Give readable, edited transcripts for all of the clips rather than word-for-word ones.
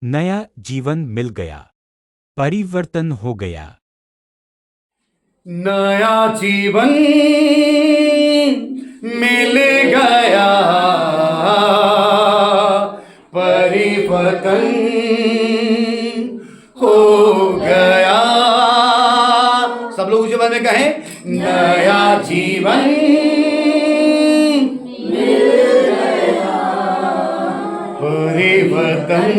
नया जीवन मिल गया, परिवर्तन हो गया। नया जीवन मिल गया, परिवर्तन हो गया। सब लोग उसी बात में कहें, नया जीवन मिल गया, परिवर्तन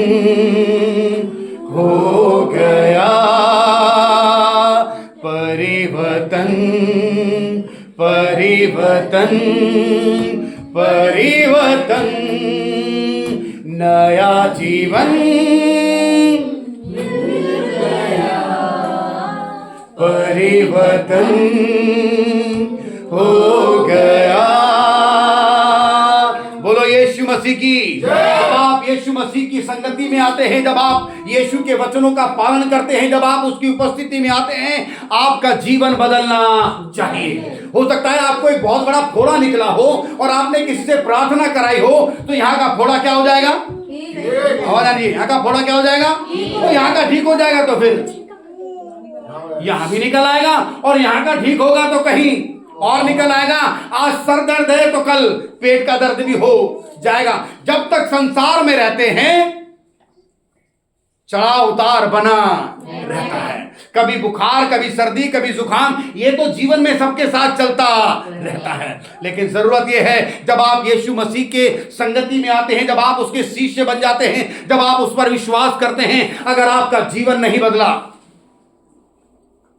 हो गया, परिवर्तन परिवर्तन परिवर्तन। नया जीवन परिवर्तन हो गया। बोलो यीशु मसीह की। जब आप यीशु मसीह की संगति में आते हैं, जब आप यीशु के वचनों का पालन करते हैं, जब आप उसकी उपस्थिति में आते हैं, आपका जीवन बदलना चाहिए। हो सकता है आपको एक बहुत बड़ा फोड़ा निकला हो और आपने किसी से प्रार्थना कराई हो, तो यहाँ का फोड़ा क्या हो जाएगा? आवाज आ रही है? यहाँ का फोड़ा क्या हो जाएगा? तो यहाँ का ठीक हो जाएगा, तो फिर यहाँ भी निकल आएगा, और यहाँ का ठीक होगा तो कहीं और निकल आएगा। आज सर दर्द है तो कल पेट का दर्द भी हो जाएगा। जब तक संसार में रहते हैं, चढ़ाव उतार बना रहता है। कभी बुखार, कभी सर्दी, कभी जुकाम, ये तो जीवन में सबके साथ चलता रहता है। लेकिन जरूरत यह है, जब आप यीशु मसीह के संगति में आते हैं, जब आप उसके शिष्य बन जाते हैं, जब आप उस पर विश्वास करते हैं, अगर आपका जीवन नहीं बदला,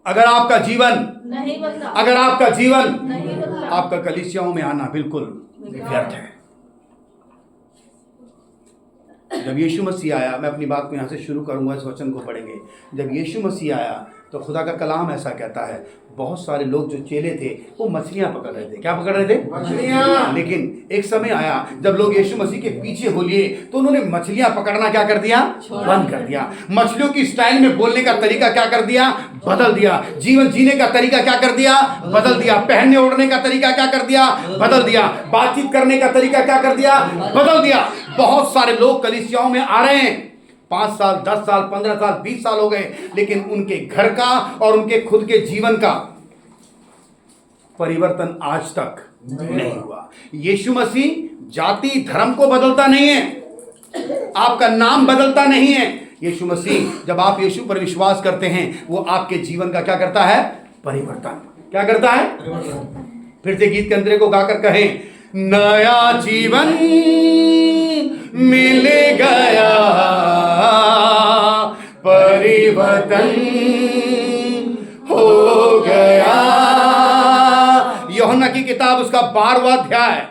अगर आपका जीवन नहीं बदला, अगर आपका जीवन नहीं बदला, आपका कलीसियाओं में आना बिल्कुल व्यर्थ है। जब यीशु मसीह आया, मैं अपनी बात को यहाँ से शुरू करूंगा, इस वचन को पढ़ेंगे। जब यीशु मसीह आया तो खुदा का कलाम ऐसा कहता है, बहुत सारे लोग जो चेले थे वो मछलियां पकड़ रहे थे। क्या पकड़ रहे थे? मछलियां। लेकिन एक समय आया जब लोग यीशु मसीह के पीछे हो लिए, तो उन्होंने मछलियां पकड़ना क्या कर दिया? बंद कर दिया। मछलियों की स्टाइल में बोलने का तरीका क्या कर दिया? बदल दिया। जीवन जीने का तरीका क्या कर दिया? बदल दिया। पहनने ओढ़ने का तरीका क्या कर दिया? बदल दिया। बातचीत करने का तरीका क्या कर दिया? बदल दिया। बहुत सारे लोग कलीसियाओं में आ रहे हैं, 5 साल, 10 साल, 15 साल, 20 साल हो गए, लेकिन उनके घर का और उनके खुद के जीवन का परिवर्तन आज तक नहीं हुआ। यीशु मसीह जाति धर्म को बदलता नहीं है, आपका नाम बदलता नहीं है। यीशु मसीह, जब आप यीशु पर विश्वास करते हैं, वो आपके जीवन का क्या करता है? परिवर्तन। क्या करता है? फिर से गीत के अंतरे को गाकर कहें, नया जीवन मिल गया, परिवर्तन हो गया। यूहन्ना की किताब, उसका 8वां अध्याय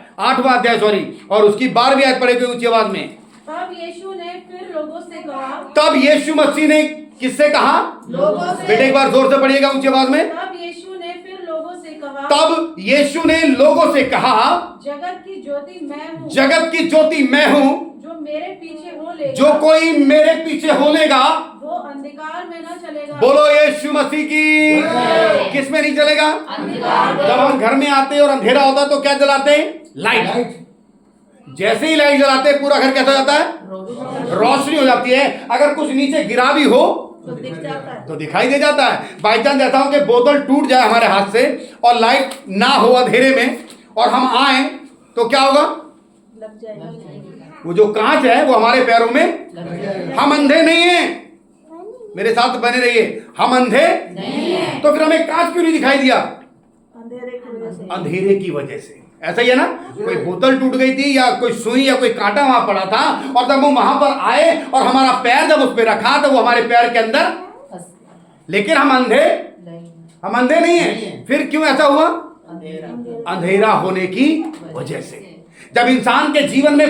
और उसकी 12वीं आयत पढ़ेगी ऊंची आवाज में। तब यीशु ने फिर लोगों से कहा। तब यीशु मसीह ने किससे कहा? लोगों से। बेटे एक बार जोर से पढ़िएगा ऊंची आवाज में। तब यीशु ने फिर लोगों से कहा। तब यीशु ने लोगों से कहा, जगत की ज्योति मैं हूँ। जगत की ज्योति मैं हूँ। जो मेरे पीछे हो लेगा, जो कोई मेरे पीछे हो लेगा, वो अंधकार में न चलेगा। बोलो यीशु मसीह की। किस में नहीं चलेगा? अंधकार। जब हम घर में आते हैं और अंधेरा होता है तो क्या जलाते हैं? लाइट। जैसे ही लाइट जलाते हैं, पूरा घर कैसा हो जाता है? रोशनी हो जाती है। अगर कुछ नीचे गिरा भी हो तो दिख जाता है, तो दिखाई दे जाता है। बाई चांस ऐसा हो कि बोतल टूट जाए हमारे हाथ से और लाइट ना हो अंधेरे में, और हम आए, तो क्या होगा? लग जाएगा। वो जो कांच है वो हमारे पैरों में। हम अंधे नहीं हैं, मेरे साथ बने रहिए, हम अंधे नहीं हैं। तो फिर हमें कांच क्यों नहीं दिखाई दिया? अंधेरे की वजह से। अंधेरे की वजह से। ऐसा ही है ना, कोई बोतल टूट गई थी या कोई सुई या कोई कांटा वहां पड़ा था, और जब हम वहां पर आए और हमारा पैर जब उस पर रखा तो वो हमारे पैर के अंदर, लेकिन हम अंधे नहीं हैं। फिर क्यों ऐसा हुआ? अंधेरा होने की वजह से। जब इंसान के जीवन में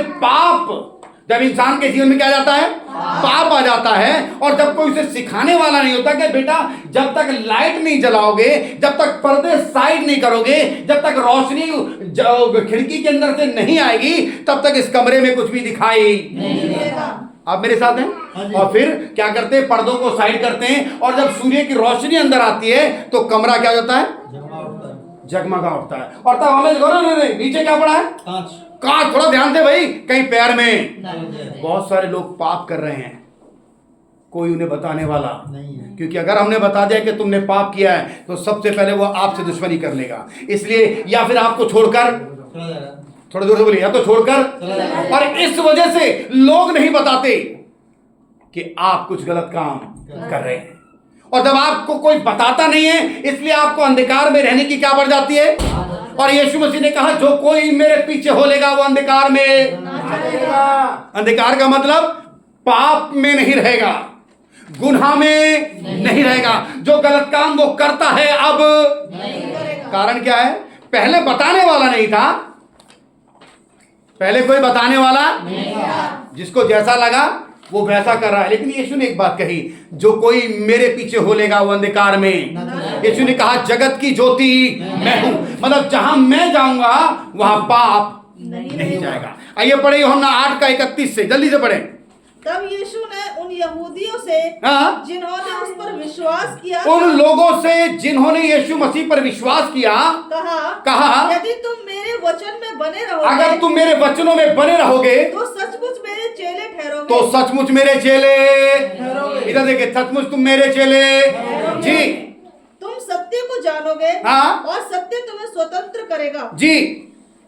जब इंसान के जीवन में क्या जाता है? पाप आ जाता है। और जब कोई उसे सिखाने वाला नहीं होता कि बेटा जब तक लाइट नहीं जलाओगे, जब तक पर्दे साइड नहीं करोगे, जब तक रोशनी खिड़की के अंदर से नहीं आएगी, तब तक इस कमरे में कुछ भी दिखाई नहीं देगा। आप मेरे साथ हैं? और फिर क्या करते हैं? पर्दों को साइड करते हैं, और जब सूर्य की रोशनी अंदर आती है तो कमरा क्या होता है? जगमगा उठता है। और तब हमें नीचे क्या पड़ा है? कांच। थोड़ा ध्यान से भाई, कहीं पैर में। बहुत सारे लोग पाप कर रहे हैं, कोई उन्हें बताने वाला नहीं है। क्योंकि अगर हमने बता दिया कि तुमने पाप किया है तो सबसे पहले वो आपसे दुश्मनी कर लेगा। इसलिए या फिर आपको छोड़कर, चला जाएगा। थोड़ा दूर से बोलिए, या तो छोड़कर। और इस वजह से लोग नहीं बताते कि आप कुछ गलत काम कर रहे हैं। और जब आपको कोई बताता नहीं है इसलिए आपको अंधकार में रहने की क्या बढ़ जाती है। और यीशु मसीह ने कहा जो कोई मेरे पीछे हो लेगा वो अंधकार में, अंधकार का मतलब पाप में नहीं रहेगा, गुनाह में नहीं रहेगा। जो गलत काम वो करता है अब कारण क्या है, पहले बताने वाला नहीं था, पहले कोई बताने वाला जिसको जैसा लगा वो वैसा कर रहा है। लेकिन यीशु ने एक बात कही, जो कोई मेरे पीछे हो लेगा वो अंधकार में। यीशु ने कहा जगत की ज्योति मैं हूं, मतलब जहां मैं जाऊंगा वहां पाप नहीं जाएगा। आइए पढ़े यूहन्ना 8:31 से, जल्दी से पढ़े। तब यीशु ने उन यहूदियों से हाँ? जिन्होंने उस पर विश्वास किया उन लोगों से जिन्होंने यीशु मसीह पर विश्वास किया कहा यदि तुम मेरे वचन में बने रहोगे, अगर तुम मेरे वचनों में बने रहोगे तो सचमुच मेरे चेले ठहरोगे। तो सचमुच मेरे चेले, इधर देखिए, सचमुच तुम मेरे चेले जी, तुम सत्य को जानोगे हाँ? और सत्य तुम्हें स्वतंत्र करेगा जी।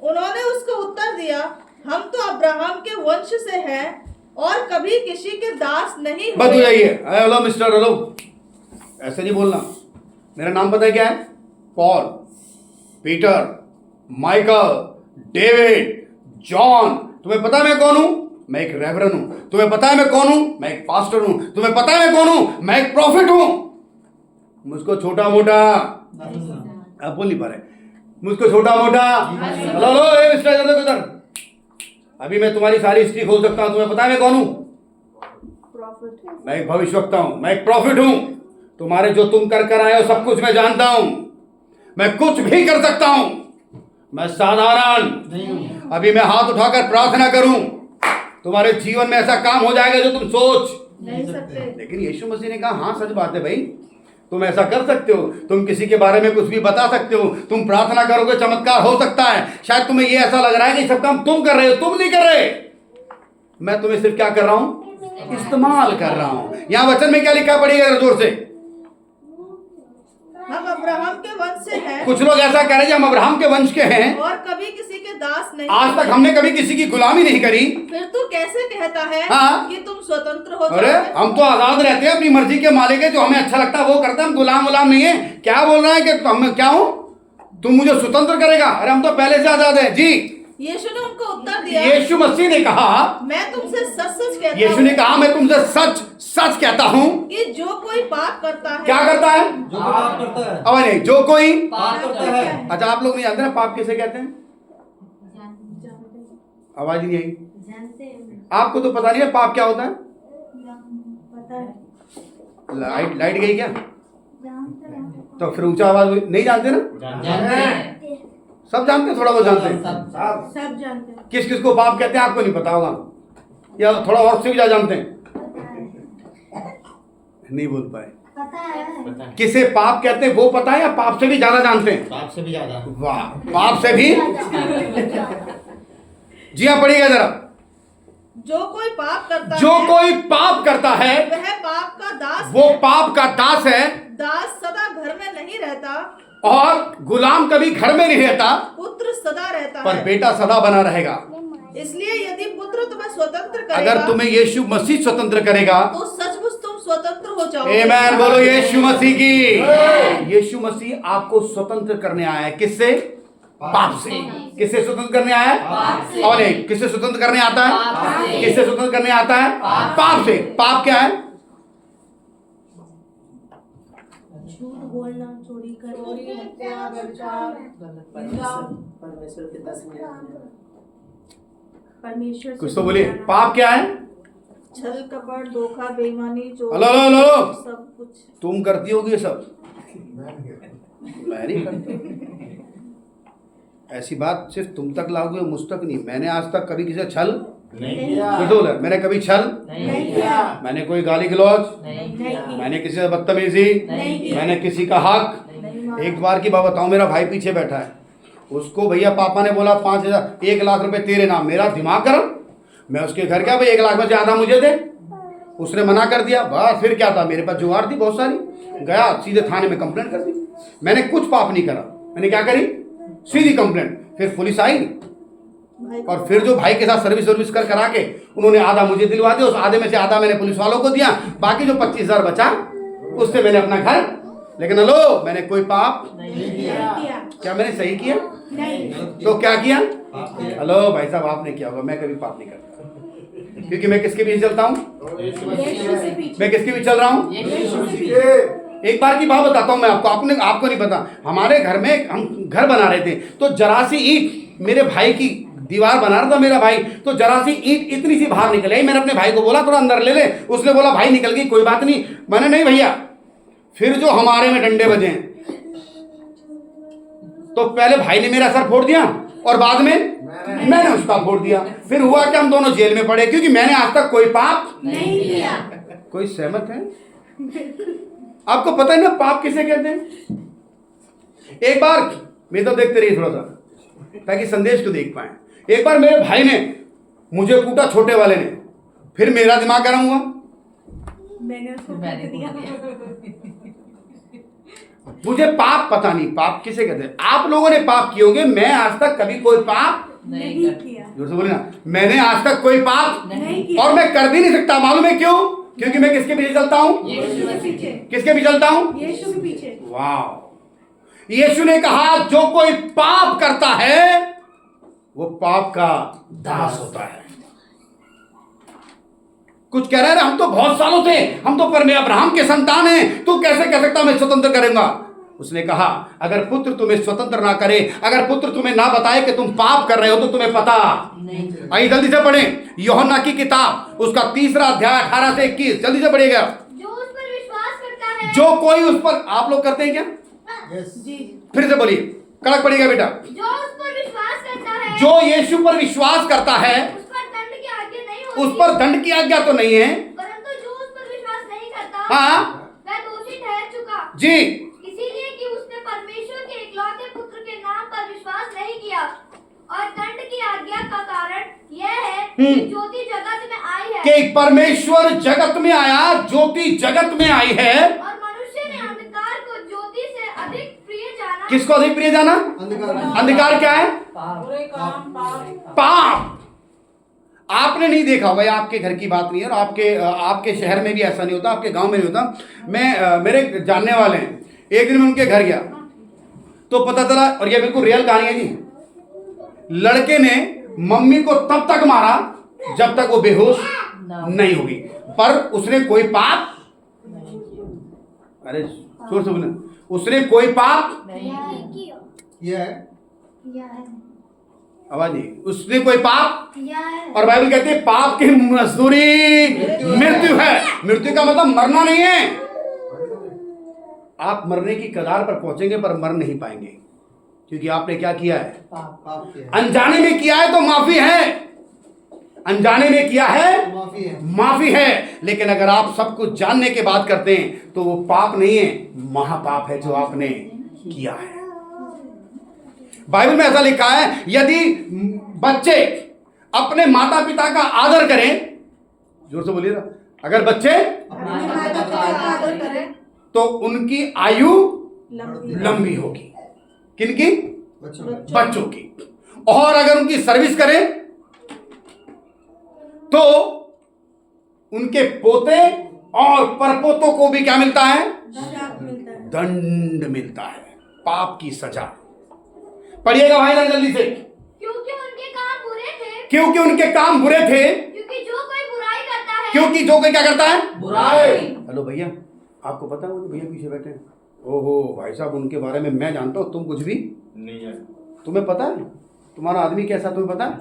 उन्होंने उसको उत्तर दिया, हम तो अब्राहम के वंश से हैं और कभी किसी के दास नहीं बस हो हुए। जाइए। हेलो मिस्टर, हेलो, ऐसे नहीं बोलना। मेरा नाम पता है क्या है? Paul, Peter, Michael, David, John. तुम्हें पता है मैं कौन हूं? मैं एक रेवरन हूं। तुम्हें पता है मैं कौन हूं? मैं एक पास्टर हूं। तुम्हें पता है मैं कौन हूं? मैं एक प्रॉफिट हूं। मुझको छोटा मोटा आप बोल नहीं पा रहे, मुझको छोटा मोटा। हेलो हेलो मिस्टर, इधर, अभी मैं तुम्हारी सारी हिस्ट्री खोल सकता हूं। तुम्हें पता है मैं कौन हूं? मैं एक भविष्यवक्ता हूं, मैं एक प्रॉफिट हूं। तुम्हारे जो तुम कर आए हो सब कुछ मैं जानता हूं। मैं कुछ भी कर सकता हूं। मैं साधारण नहीं हूँ। अभी मैं हाथ उठाकर प्रार्थना करूं, तुम्हारे जीवन में ऐसा काम हो जाएगा जो तुम सोच नहीं सकते। लेकिन यीशु मसीह ने कहा हाँ सच बात है भाई, तुम ऐसा कर सकते हो, तुम किसी के बारे में कुछ भी बता सकते हो, तुम प्रार्थना करोगे चमत्कार हो सकता है। शायद तुम्हें ये ऐसा लग रहा है कि सब काम तुम कर रहे हो, तुम नहीं कर रहे, मैं तुम्हें सिर्फ क्या कर रहा हूं, इस्तेमाल कर रहा हूं। यहां वचन में क्या लिखा पड़ेगा जोर से, हम अब्राहम के वंश से हैं कुछ लोग ऐसा कह रहे हैं हम अब्राहम के वंश के हैं, और कभी किसी के दास नहीं। आज तक हमने कभी किसी की गुलामी नहीं करी। फिर तू कैसे कहता है हाँ? कि तुम स्वतंत्र हो अरे जाओगे? हम तो आजाद रहते हैं, अपनी मर्जी के मालिक है, जो हमें अच्छा लगता है वो करते हैं, हम गुलाम नहीं है। क्या बोल रहा है कि हम क्या हूं, तुम मुझे स्वतंत्र करेगा? अरे हम तो पहले से आजाद है जी। यीशु ने उनको उत्तर दिया, यीशु मसीह ने कहा, मैं तुमसे सच सच कहता यीशु हूँ ने कहा मैं तुमसे सच सच कहता हूं। कि जो कोई पाप करता है, क्या करता है? जो पाप करता है, अब नहीं, जो कोई पाप करता है। अच्छा आप लोग नहीं जानते ना पाप किसे कहते हैं? आवाज नहीं आई। आपको तो पता नहीं है पाप क्या होता है? लाइट गई क्या? तो फिर ऊंचा आवाज नहीं जानते ना? जानते हैं। सब जानते हैं, थोड़ा बहुत जानते हैं। सब जानते हैं। किस किस को पाप कहते हैं आपको नहीं पता होगा, या थोड़ा और से भी ज्यादा जानते हैं? नहीं बोल पाए। पता है। किसे पाप कहते हैं वो पता है, या पाप से भी ज्यादा जानते हैं? पाप से भी ज्यादा। वाह, पाप से भी। जी हाँ पढ़िएगा जरा। जो कोई पाप करता जो है, कोई पाप करता है वह पाप का दास वो है। पाप का दास है, दास सदा घर में नहीं रहता, और गुलाम कभी घर में नहीं रहता, पुत्र सदा रहता पर है। बेटा सदा बना रहेगा। इसलिए यदि पुत्र तुम्हें स्वतंत्र करेगा, अगर तुम्हें यीशु मसीह स्वतंत्र करेगा, तो सचमुच तुम स्वतंत्र हो जाओगे। आमेन बोलो यीशु मसीह की। यीशु मसीह आपको स्वतंत्र करने आया है। किससे? पाप से। किससे स्वतंत्र करने आया है? और नहीं, किससे स्वतंत्र करने आता है? किससे स्वतंत्र करने आता है? पाप से। पाप क्या है? झूठ बोलना, चोरी करना, हत्या, व्यभिचार, परमेश्वर के 10 परमेश्वर कुछ तो बोलिए। पाप क्या है? छल कपट, धोखा, बेईमानी, चोरी, हेलो हेलो हेलो, सब कुछ। तुम करती होगी ये सब, मैं नहीं करता। ऐसी बात सिर्फ तुम तक लागू है, मुझ तक नहीं। मैंने आज तक कभी किसी से छल नहीं किया। बिल्कुल, मैंने कभी छल नहीं किया। मैंने कोई गाली गलौज, नहीं किया। मैंने किसी से बदतमीजी, नहीं किया। मैंने किसी का हक। एक बार की बात बताऊं, मेरा भाई पीछे बैठा है, उसको भैया पापा ने बोला 5,000 1 लाख रुपए तेरे नाम। मेरा दिमाग गरम, मैं उसके घर गया, भाई 1 लाख में से आधा मुझे दे। उसने मना कर दिया, बस फिर क्या था, मेरे पास जुगाड़ थी बहुत सारी, गया सीधे थाने में कंप्लेंट कर दी। मैंने कुछ पाप नहीं करा, मैंने क्या करी, सीधी कंप्लेंट। फिर पुलिस आई और फिर जो भाई के साथ सर्विस करा के उन्होंने आधा मुझे दिलवा दिया, उस आधे में से आधा मैंने पुलिस वालों को दिया, बाकी जो 25,000 बचा उससे मैंने अपना घर। लेकिन हेलो, मैंने कोई पाप नहीं किया। क्या मैंने सही किया? तो क्या किया? हेलो भाई साहब, आपने किया होगा, मैं कभी पाप नहीं करता, क्योंकि मैं किसके पीछे चलता हूँ? मैं किसके पीछे चल रहा हूँ? एक बार की बात बताता हूँ मैं आपको, आपको नहीं पता। हमारे घर में हम घर बना रहे थे, तो जरा सी ईंट, मेरे भाई की दीवार बना रहा था मेरा भाई, तो जरा सी ईंट इतनी सी बाहर निकल आई। मैंने अपने भाई को बोला थोड़ा अंदर ले ले, उसने बोला भाई निकल गई, कोई बात नहीं। मैंने नहीं भैया। फिर जो हमारे में डंडे बजे, तो पहले भाई ने मेरा सर फोड़ दिया और बाद में मैंने उसका फोड़ दिया। फिर हुआ कि हम दोनों जेल में पड़े, क्योंकि मैंने आज तक कोई पाप नहीं किया। कोई सहमत है? आपको पता है ना पाप किसे कहते हैं? एक बार मैं तो देखते रहिए थोड़ा सा, ताकि संदेश को देख पाए। एक बार मेरे भाई ने मुझे कूटा, छोटे वाले ने, फिर मेरा दिमाग गर्म हुआ, मैंने उसको दिया। मुझे पाप पता नहीं, पाप किसे कहते हैं। आप लोगों ने पाप किए होंगे, मैं आज तक कभी कोई पाप नहीं किया। जोर से बोले ना, मैंने आज तक कोई पाप नहीं किया। और मैं कर भी नहीं सकता। मालूम है क्यों? क्योंकि मैं किसके पीछे चलता हूं? यीशु के पीछे। किसके पीछे चलता हूं? यीशु के पीछे। वाह! यीशु ने कहा जो कोई पाप करता है वो पाप का दास होता है। कुछ कह रहे हैं, हम तो बहुत सालों से, हम तो परमे अब्राहम के संतान हैं, तू कैसे कह सकता मैं स्वतंत्र करूंगा? उसने कहा अगर पुत्र तुम्हें स्वतंत्र ना करे, अगर पुत्र तुम्हें ना बताए कि तुम पाप कर रहे हो, तो तुम्हें पता नहीं। आइए जल्दी से पढ़ें यूहन्ना की किताब, उसका 3 अध्याय 18 से 21, जल्दी से पढ़िएगा। जो उस पर विश्वास करता है, जो कोई उस पर, आप लोग करते हैं क्या? जी। फिर से बोलिए, कड़क पड़ेगा बेटा। जो उस पर विश्वास करता है, जो यीशु पर विश्वास करता है, उस पर दंड की आज्ञा नहीं होती। उस पर दंड की आज्ञा तो नहीं है, परंतु जो उस पर विश्वास नहीं करता, हाँ वह दोषी ठहर चुका। जी, इसीलिए कि उसने परमेश्वर के इकलौते पुत्र के नाम पर विश्वास नहीं किया। और दंड की आज्ञा का कारण यह है कि ज्योति जगत में आई है, कि परमेश्वर जगत में आया, ज्योति जगत में आई है, और मनुष्य ने अंधकार को ज्योति से अधिक प्रिय जाना। किसको अधिक प्रिय जाना? अंधकार क्या है? पाप। आपने नहीं देखा होगा, ये आपके घर की बात नहीं है, और आपके शहर में भी ऐसा नहीं होता, आपके गांव में नहीं होता। मेरे जानने वाले हैं, एक दिन मैं उनके घर गया तो पता चला, और ये बिल्कुल रियल कहानी है जी, लड़के ने मम्मी को तब तक मारा जब तक वो बेहोश नहीं होगी, पर उसने कोई पाप, अरे जोर से बोले, उसने कोई पाप आवाज नहीं, उसने कोई पाप, और बाइबल कहती है पाप की मजदूरी मृत्यु है। मृत्यु का मतलब मरना नहीं है। आप मरने की कगार पर पहुंचेंगे पर मर नहीं पाएंगे, क्योंकि आपने क्या किया है? अनजाने में किया है तो माफी है, अनजाने में किया है माफी है। लेकिन अगर आप सब कुछ जानने के बाद करते हैं तो वो पाप नहीं है, महापाप है जो आपने किया है। बाइबल में ऐसा लिखा है, यदि बच्चे अपने माता पिता का आदर करें, जोर से बोलिए ना, अगर बच्चे आदर करें तो उनकी आयु लंबी होगी। किनकी? बच्चों की। और अगर उनकी सर्विस करें तो उनके पोते और परपोतों को भी क्या मिलता है? दंड मिलता है, पाप की सजा। पढ़िएगा भाई जल्दी से। क्योंकि उनके काम बुरे थे, क्योंकि उनके काम बुरे थे, क्योंकि जो कोई बुराई करता है, क्योंकि जो कोई क्या करता है? बुराई। हेलो भैया, आपको पता है वो जो भैया पीछे बैठे हैं, ओहो भाई साहब, उनके बारे में मैं जानता हूँ, तुम कुछ भी नहीं है। तुम्हें पता है तुम्हारा आदमी कैसा? तुम्हें पता है?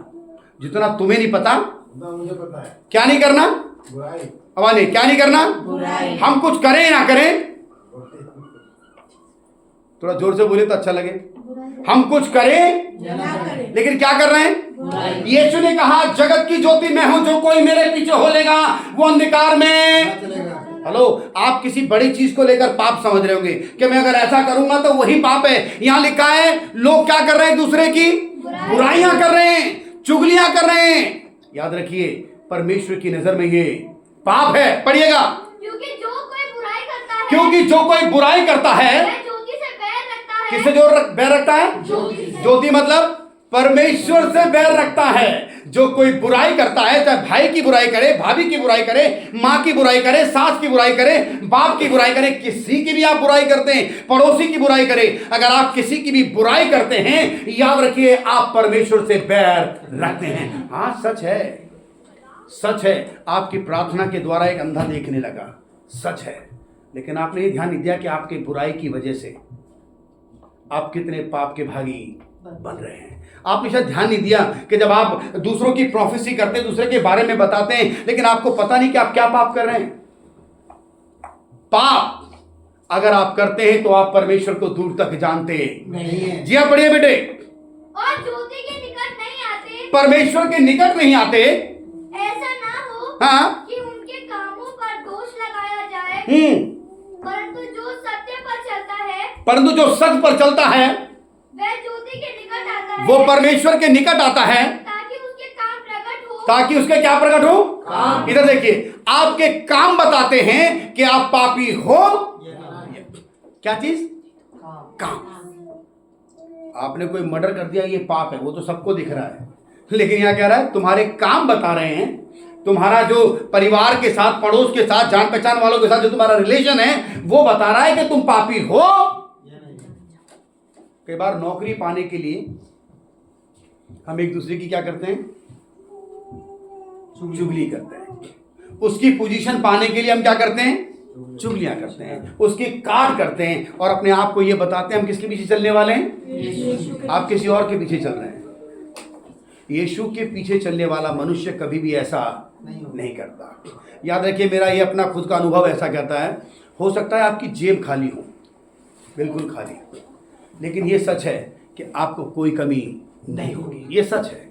जितना तुम्हें नहीं पता, मुझे पता है। क्या नहीं करना? बुराई। अब नहीं, क्या नहीं करना? बुराई। हम कुछ करें या ना करें, थोड़ा जोर से बोले तो अच्छा लगे। हम कुछ करें लेकिन क्या कर रहे हैं? यीशु ने कहा जगत की ज्योति मैं हूं, जो कोई मेरे पीछे हो लेगा वो अंधकार में। हेलो, आप किसी बड़ी चीज को लेकर पाप समझ रहे होंगे कि मैं अगर ऐसा करूंगा तो वही पाप है। यहां लिखा है लोग क्या कर रहे हैं? दूसरे की बुराइयां कर रहे हैं, चुगलियां कर रहे हैं। याद रखिए, परमेश्वर की नजर में ये पाप है। पढ़िएगा। क्योंकि जो कोई बुराई करता है क्योंकि जो कोई बुराई करता है वह ज्योति से बैर रखता है। किससे जो बैर रखता है? ज्योति मतलब परमेश्वर से बैर रखता है। जो कोई बुराई करता है, चाहे भाई की बुराई करे, भाभी की बुराई करे, माँ की बुराई करे, सास की बुराई करे, बाप की बुराई करे, किसी की भी आप बुराई करते हैं, पड़ोसी की बुराई करे, अगर आप किसी की भी बुराई करते हैं, याद रखिए आप परमेश्वर से बैर रखते हैं। हाँ सच है, सच है। आपकी प्रार्थना के द्वारा एक अंधा देखने लगा, सच है। लेकिन आपने ये ध्यान नहीं दिया कि आपकी बुराई की वजह से आप कितने पाप के भागी बन रहे हैं। आपने शायद ध्यान नहीं दिया कि जब आप दूसरों की प्रोफेसी करते हैं, दूसरे के बारे में बताते हैं, लेकिन आपको पता नहीं कि आप क्या पाप कर रहे हैं। पाप अगर आप करते हैं तो आप परमेश्वर को दूर तक जानते नहीं। जी हाँ, पढ़िए बेटे। और ज्योति के निकट नहीं आते, परमेश्वर के निकट नहीं आते, ऐसा ना हो हाँ, कि उनके कामों पर दोष लगाया जाए। परंतु जो सत्य पर चलता है, परंतु जो सच पर चलता है वह ज्योति के निकट आता है, वो परमेश्वर के निकट आता है, ताकि उसके काम प्रकट हो। ताकि उसके क्या प्रकट हो? इधर देखिए, आपके काम बताते हैं कि आप पापी हो। क्या चीज? काम। आपने कोई मर्डर कर दिया, ये पाप है, वो तो सबको दिख रहा है। लेकिन यहाँ कह रहा है तुम्हारे काम बता रहे हैं, तुम्हारा जो परिवार के साथ, पड़ोस के साथ, जान पहचान वालों के साथ जो तुम्हारा रिलेशन है, वो बता रहा है कि तुम पापी हो। कई बार नौकरी पाने के लिए हम एक दूसरे की क्या करते हैं? चुगली करते हैं। उसकी पोजीशन पाने के लिए हम क्या करते हैं? चुगलियां करते हैं, उसकी काट करते हैं, और अपने आप को ये बताते हैं हम किसके पीछे चलने वाले हैं? आप किसी और के पीछे चल रहे हैं। यीशु के पीछे चलने वाला मनुष्य कभी भी ऐसा नहीं करता। याद रखिए, मेरा ये अपना खुद का अनुभव ऐसा कहता है। हो सकता है आपकी जेब खाली हो, बिल्कुल खाली, लेकिन ये सच है कि आपको कोई कमी नहीं होगी। ये सच है,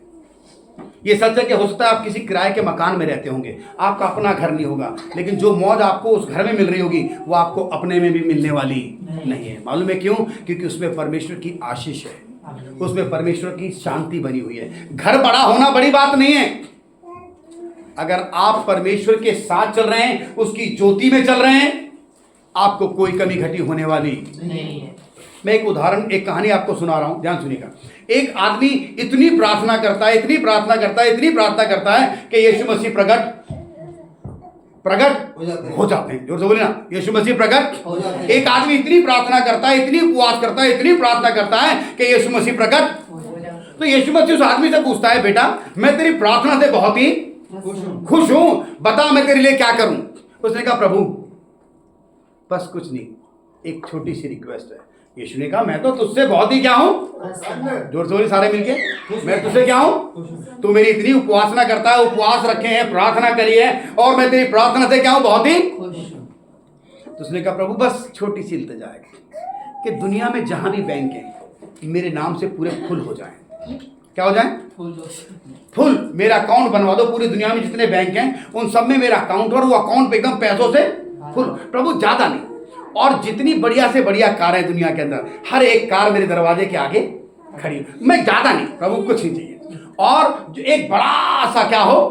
ये सच है कि हो सकता है आप किसी किराए के मकान में रहते होंगे, आपका अपना घर नहीं होगा, लेकिन जो मौज आपको उस घर में मिल रही होगी वो आपको अपने में भी मिलने वाली नहीं है। मालूम है क्यों? क्योंकि उसमें परमेश्वर की आशीष है, उसमें परमेश्वर की शांति बनी हुई है। घर बड़ा होना बड़ी बात नहीं है। अगर आप परमेश्वर के साथ चल रहे हैं, उसकी ज्योति में चल रहे हैं, आपको कोई कमी घटी होने वाली नहीं है। मैं एक उदाहरण, एक कहानी आपको सुना रहा हूं, ध्यान सुनिएगा। एक आदमी इतनी प्रार्थना करता है, इतनी प्रार्थना करता है, इतनी प्रार्थना करता है कि यीशु मसीह प्रकट हो जाते हैं। जोर से बोले ना, यीशु मसीह प्रकट हो जाते हैं। एक आदमी इतनी प्रार्थना करता है, इतनी उपवास करता है, इतनी प्रार्थना करता है कि यीशु मसीह प्रकट। तो यीशु मसीह उस आदमी से पूछता है, बेटा मैं तेरी प्रार्थना से बहुत ही खुश हूं, बता मैं तेरे लिए क्या करूं। उसने कहा, प्रभु बस कुछ नहीं, एक छोटी सी रिक्वेस्ट है। यीशु ने कहा, मैं तो तुझसे बहुत ही क्या हूं? जोर से बोलिए सारे मिलके, मैं तुझसे क्या हूं? तू मेरी इतनी उपासना करता है, उपवास रखे हैं, प्रार्थना करी है, और मैं तेरी प्रार्थना से क्या हूं? बहुत ही खुश। तो उसने कहा, प्रभु बस छोटी सी इल्तिजा है कि दुनिया में जहां भी बैंक है मेरे नाम से पूरे फुल हो जाए। क्या हो जाए? फुल। मेरा अकाउंट बनवा दो, पूरी दुनिया में जितने बैंक हैं उन सब में मेरा अकाउंट, और वो अकाउंट पे एकदम पैसों से फुल। प्रभु ज्यादा नहीं, और जितनी बढ़िया से बढ़िया कार है दुनिया के अंदर, हर एक कार मेरे दरवाजे के आगे खड़ी। मैं ज्यादा नहीं, प्रभु कुछ नहीं चाहिए, और जो एक बड़ा सा क्या हो?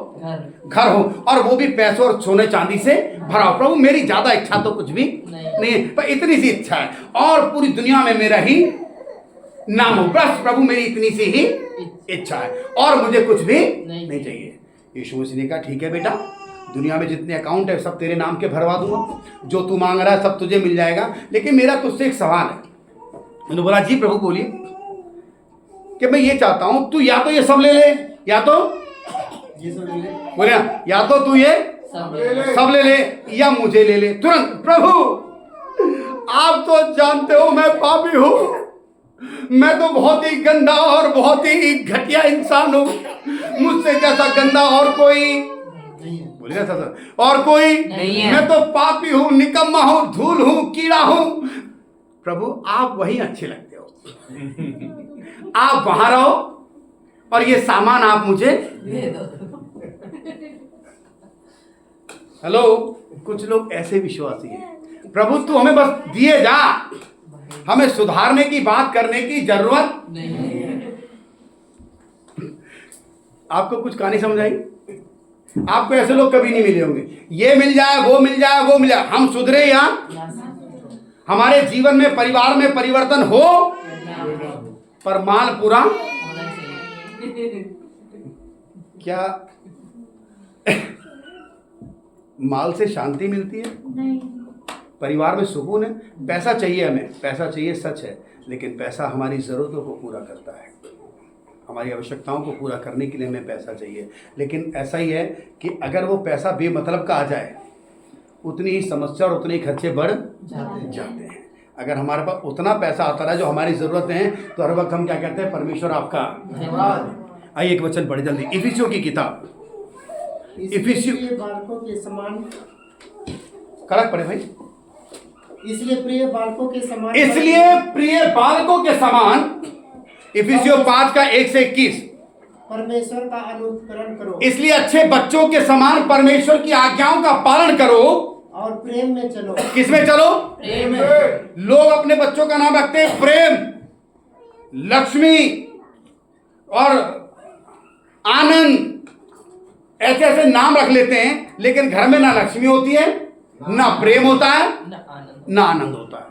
घर हो, और वो भी पैसों और सोने चांदी से भरा हो। प्रभु मेरी ज्यादा इच्छा तो कुछ भी नहीं है, पर इतनी सी इच्छा है, और पूरी दुनिया में मेरा ही नाम हो। बस प्रभु मेरी इतनी सी ही इच्छा है, और मुझे कुछ भी नहीं चाहिए। यीशु मसीह ने कहा, ठीक है बेटा, दुनिया में जितने अकाउंट है सब तेरे नाम के भरवा दूंगा, जो तू मांग रहा है सब तुझे मिल जाएगा, लेकिन मेरा तुझसे एक सवाल है। मैंने बोला, जी प्रभु बोलिए। कि मैं ये चाहता हूं, तू या तो ये सब ले ले, या तो ये सब ले ले। बोले ना, या तो तू ये सब ले ले या मुझे ले ले तुरंत। प्रभु आप तो जानते हो मैं पापी हूं, मैं तो बहुत ही गंदा और बहुत ही घटिया इंसान हूं, मुझसे जैसा गंदा और कोई बोलिए सर, और कोई नहीं है। मैं तो पापी हूं, निकम्मा हूं, धूल हूं, कीड़ा हूं। प्रभु आप वही अच्छे लगते हो, आप वहां रहो और ये सामान आप मुझे दे दो। हेलो, कुछ लोग ऐसे विश्वासी हैं, प्रभु तू हमें बस दिए जा, हमें सुधारने की बात करने की जरूरत नहीं है। आपको कुछ कहानी समझ आई? आपको ऐसे लोग कभी नहीं मिले होंगे, ये मिल जाए वो मिल जाए वो मिल जाए। हम सुधरे या हमारे जीवन में परिवार में परिवर्तन हो, पर माल पूरा क्या माल से शांति मिलती है? नहीं। परिवार में सुकून है? पैसा चाहिए, हमें पैसा चाहिए, सच है, लेकिन पैसा हमारी ज़रूरतों को पूरा करता है, हमारी आवश्यकताओं को पूरा करने के लिए हमें पैसा चाहिए। लेकिन ऐसा ही है कि अगर वो पैसा बेमतलब का आ जाए, उतनी ही समस्या और उतने ही खर्चे बढ़ जाते हैं। अगर हमारे पास उतना पैसा आता रहा जो हमारी ज़रूरतें हैं, तो हर वक्त हम क्या कहते हैं? परमेश्वर आपका धन्यवाद। आइए एक वचन पढ़े जल्दी, इफिसियों की किताब, इसलिए बालकों के समान, कड़क पढ़े भाई। इसलिए प्रिय बालकों के समान, इसलिए प्रिय बालकों के समान, इफिसियों 5 का 1 से 21, परमेश्वर का अनुकरण करो, इसलिए अच्छे बच्चों के समान परमेश्वर की आज्ञाओं का पालन करो और प्रेम में चलो। किसमें चलो? प्रेम में। लोग अपने बच्चों का नाम रखते हैं प्रेम, लक्ष्मी और आनंद, ऐसे ऐसे नाम रख लेते हैं, लेकिन घर में ना लक्ष्मी होती है, ना प्रेम होता है, ना आनंद होता है।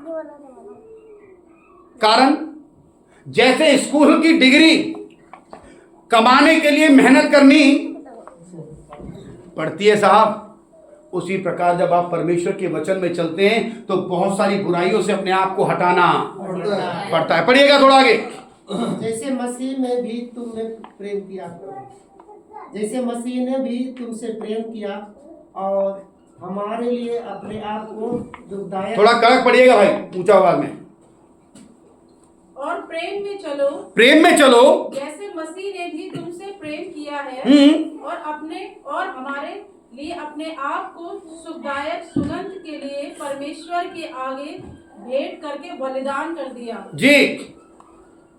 कारण जैसे स्कूल की डिग्री कमाने के लिए मेहनत करनी पड़ती है साहब, उसी प्रकार जब आप परमेश्वर के वचन में चलते हैं तो बहुत सारी बुराइयों से अपने आप को हटाना पड़ता है। पढ़िएगा थोड़ा आगे। जैसे मसीह ने भी तुमने प्रेम किया, जैसे मसीह ने भी तुमसे प्रेम किया और हमारे लिए अपने आप को दुखदायक, थोड़ा कड़क पढ़िएगा भाई, ऊंचा आवाज में। और प्रेम में चलो, प्रेम में चलो जैसे मसीह ने भी तुमसे प्रेम किया है और हमारे लिए अपने आप को सुखदायक सुगंध के लिए परमेश्वर के आगे भेंट करके बलिदान कर दिया। जी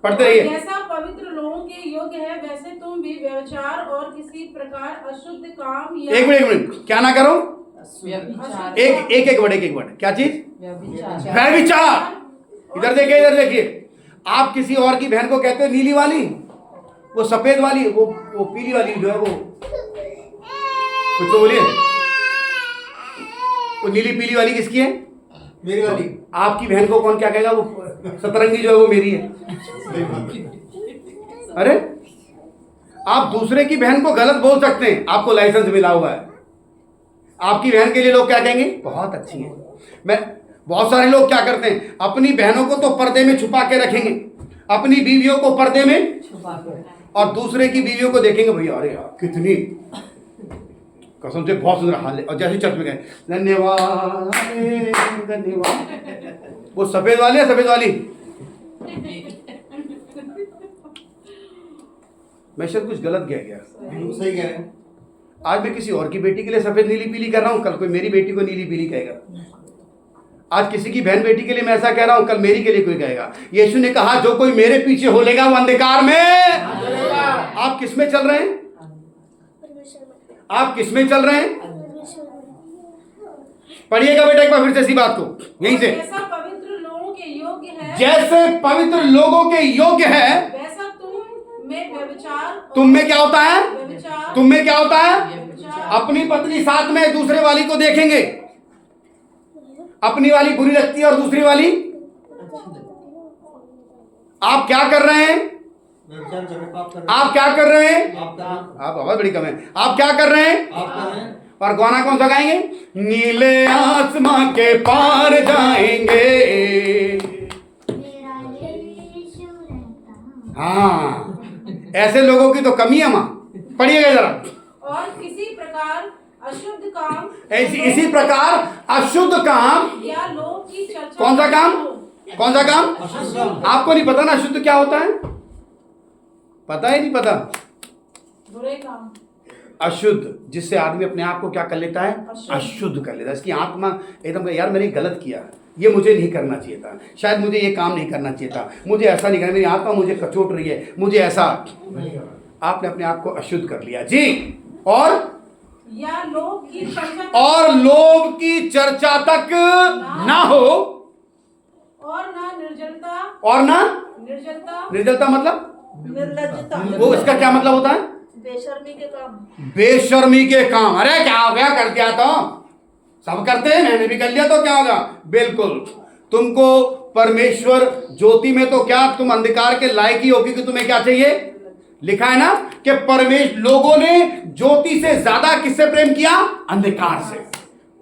पढ़ते रहिए। जैसा पवित्र लोगों के योग्य है, वैसे तुम भी व्यभिचार और किसी प्रकार अशुद्ध काम या एक मिनट, क्या ना करो? एक वर्ड, क्या चीज? व्यभिचार। इधर देखिए, इधर देखिए। आप किसी और की बहन को कहते हो नीली वाली, वो सफेद वाली, वो पीली वाली जो है, वो कुछ तो बोलिए। वो नीली पीली वाली किसकी है? मेरी वाली। आपकी बहन को कौन क्या कहेगा? वो सतरंगी जो है वो मेरी है। अरे आप दूसरे की बहन को गलत बोल सकते हैं, आपको लाइसेंस मिला हुआ है। आपकी बहन के लिए लोग क्या कहेंगे? बहुत अच्छी है। बहुत सारे लोग क्या करते हैं, अपनी बहनों को तो पर्दे में छुपा के रखेंगे, अपनी बीवियों को पर्दे में छुपा के, और दूसरे की बीवियों को देखेंगे, भैया अरे यार कितनी कसम से बहुत सुंदर हाल है, और जैसे चर्च में गए धन्यवाद धन्यवाद, वो सफेद वाली है, सफेद वाली। मैं शायद कुछ गलत कह गया। सही कह रहे हैं। आज मैं किसी और की बेटी के लिए सफेद नीली पीली कर रहा हूँ, कल कोई मेरी बेटी को नीली पीली कहेगा। आज किसी की बहन बेटी के लिए मैं ऐसा कह रहा हूं, कल मेरी के लिए कोई कहेगा। यीशु ने कहा जो कोई मेरे पीछे होलेगा वो अंधकार में। आप किस में चल रहे हैं? आप किस में चल रहे हैं? पढ़िएगा बेटा एक बार फिर से इसी बात को, यहीं से। जैसा पवित्र लोगों के योग्य है, जैसे पवित्र लोगों के योग्य है, वैसा तुम में व्यभिचार, तुम में क्या होता है? व्यभिचार, तुम में क्या होता है? व्यभिचार। अपनी पत्नी साथ में दूसरे वाली को देखेंगे, अपनी वाली बुरी लगती है और दूसरी वाली। आप क्या कर रहे हैं? आप क्या कर रहे हैं? आप आवाज बड़ी कम है। आप क्या कर रहे हैं? और गाना कौन सा गाएंगे? नीले आसमां के पार जाएंगे। हाँ, ऐसे लोगों की तो कमी है मां। पढ़िएगा जरा। और किसी प्रकार अशुद्ध काम, इसी प्रकार अशुद्ध काम या लोग की चर्चा, कौन सा काम? कौन सा काम? आपको नहीं पता ना अशुद्ध क्या होता है? पता ही नहीं पता। बुरे काम, अशुद्ध जिससे आदमी अपने आप को क्या कर लेता है? अशुद्ध कर लेता है। इसकी आत्मा एकदम यार मैंने गलत किया, ये मुझे नहीं करना चाहिए था, शायद मुझे ये काम नहीं करना चाहिए था, मुझे ऐसा नहीं करना, मेरी आत्मा मुझे कचोट रही है, मुझे ऐसा। आपने अपने आप को अशुद्ध कर लिया जी। और या लोग की चर्चा, और लोग की चर्चा तक ना हो, और ना निर्जलता, और ना निर्जलता, निर्जलता मतलब निर्लज्जता, वो इसका क्या मतलब होता है? बेशर्मी के काम। बेशर्मी के काम। अरे क्या हो गया, कर दिया तो सब करते हैं, मैंने भी कर लिया तो क्या होगा। बिल्कुल, तुमको परमेश्वर ज्योति में तो क्या, तुम अंधकार के लायक ही होगी कि तुम्हें क्या चाहिए। लिखा है ना कि परमेश्वर लोगों ने ज्योति से ज्यादा किससे प्रेम किया, अंधकार से,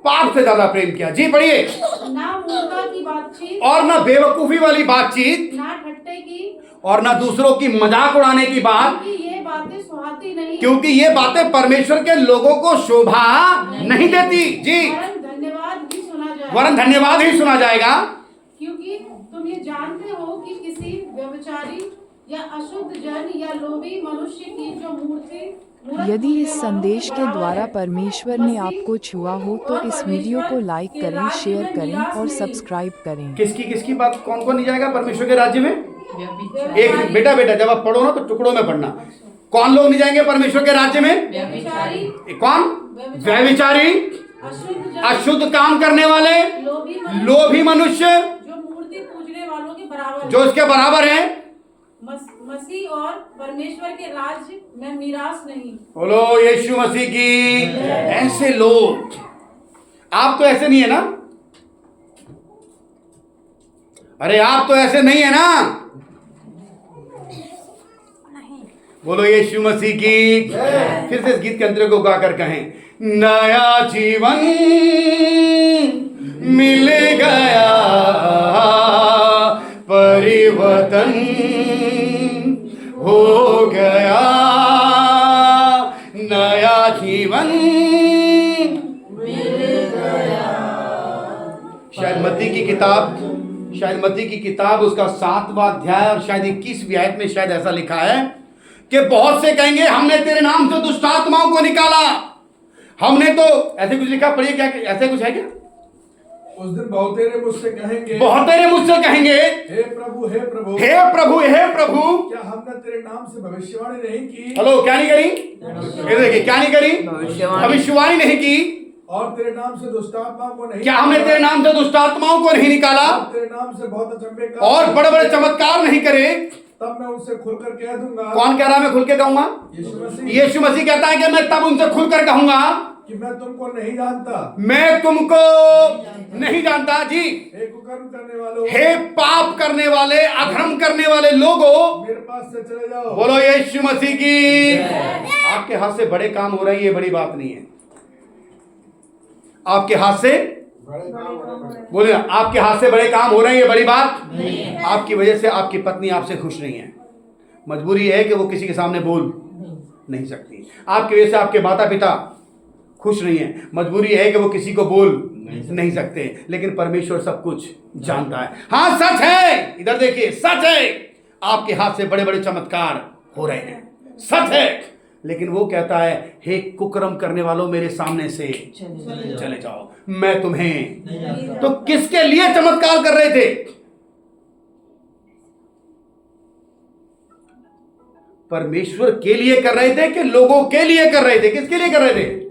पाप से ज्यादा प्रेम किया। जी पढ़िए। ना मूर्खता की बातचीत, और ना बेवकूफी वाली बातचीत, ना ठट्टे की, और ना दूसरों की मजाक उड़ाने की बात, क्योंकि ये बातें सुहाती नहीं, क्योंकि ये बातें परमेश्वर के लोगों को शोभा नहीं देती। जी, वरन धन्यवाद भी सुना जाए, वरन धन्यवाद ही सुना जाएगा। क्योंकि तुम ये जानते हो कि किसी व्यभिचारी या अशुद्ध जन या लोभी मनुष्य की जो मूर्त यदि इस पूजने संदेश वालों के द्वारा परमेश्वर ने आपको छुआ हो तो इस वीडियो को लाइक करें, शेयर करें और सब्सक्राइब करें। किसकी बात, कौन कौन नहीं जाएगा परमेश्वर के राज्य में। एक बेटा जब आप पढ़ो ना तो टुकड़ों में पढ़ना। कौन लोग नहीं जाएंगे परमेश्वर के राज्य में। व्यभिचारी, कौन, व्यभिचारी, अशुद्ध जन, अशुद्ध काम करने वाले, लोभी मनुष्य, जो मूर्ति पूजने वालों के बराबर, जो इसके बराबर हैं, मसीह और परमेश्वर के राज्य में मीरास नहीं। बोलो यीशु मसीह की। ऐसे लोग, आप तो ऐसे नहीं है ना। अरे आप तो ऐसे नहीं है ना। बोलो यीशु मसीह की। फिर से इस गीत के अंतर को गाकर कहें, नया जीवन मिल गया, परिवर्तन हो गया, नया जीवन मिल गया। शायद मत्ती की किताब उसका 7वां अध्याय और शायद 21वीं आयत में शायद ऐसा लिखा है कि बहुत से कहेंगे हमने तेरे नाम से दुष्ट आत्माओं को निकाला, हमने तो, ऐसे कुछ लिखा, पढ़िए क्या, ऐसे कुछ है क्या। उस दिन बहुतेरे मुझसे कहेंगे, बहुतेरे मुझसे कहेंगे, हे प्रभु हे प्रभु, हे प्रभु हे प्रभु, क्या हमने तेरे नाम से भविष्यवाणी नहीं की। हेलो, क्या नहीं करी। ये देखिए, क्या नहीं करी, भविष्यवाणी नहीं की। और तेरे नाम से दुष्टात्माओं को नहीं, क्या हमने तेरे नाम से दुष्टात्माओं को नहीं निकाला, और तेरे नाम से बहुत अचंभे काम और बड़े बड़े चमत्कार नहीं करे। तब मैं उनसे खुलकर कह दूंगा। कौन कह रहा है मैं खुल के कहूंगा। यीशु मसीह कहता है कि मैं तब उनसे खुलकर कहूंगा कि मैं तुमको नहीं जानता, मैं तुमको नहीं जानता। जी, हे कुकर्म करने वालों, हे पाप करने वाले, अधर्म करने वाले लोगों, मेरे पास से चले जाओ। बोलो यीशु मसीह की। आपके हाथ से बड़े काम हो रहे हैं, ये बड़ी बात नहीं है। आपके हाथ से बोले ना, आपके हाथ से बड़े काम हो रहे हैं, ये बड़ी बात नहीं है। आपकी वजह से आपकी पत्नी आपसे खुश नहीं है, मजबूरी है कि वो किसी के सामने बोल नहीं सकती। आपकी वजह से आपके माता पिता खुश नहीं है, मजबूरी है कि वो किसी को बोल नहीं सकते। लेकिन परमेश्वर सब कुछ जानता है। हाँ सच है, इधर देखिए, सच है, आपके हाथ से बड़े बड़े चमत्कार हो रहे हैं, सच है। लेकिन वो कहता है, हे कुकर्म करने वालों, मेरे सामने से चले जाओ, मैं तुम्हें। तो किसके लिए चमत्कार कर रहे थे। परमेश्वर के लिए कर रहे थे कि लोगों के लिए कर रहे थे। किसके लिए कर रहे थे।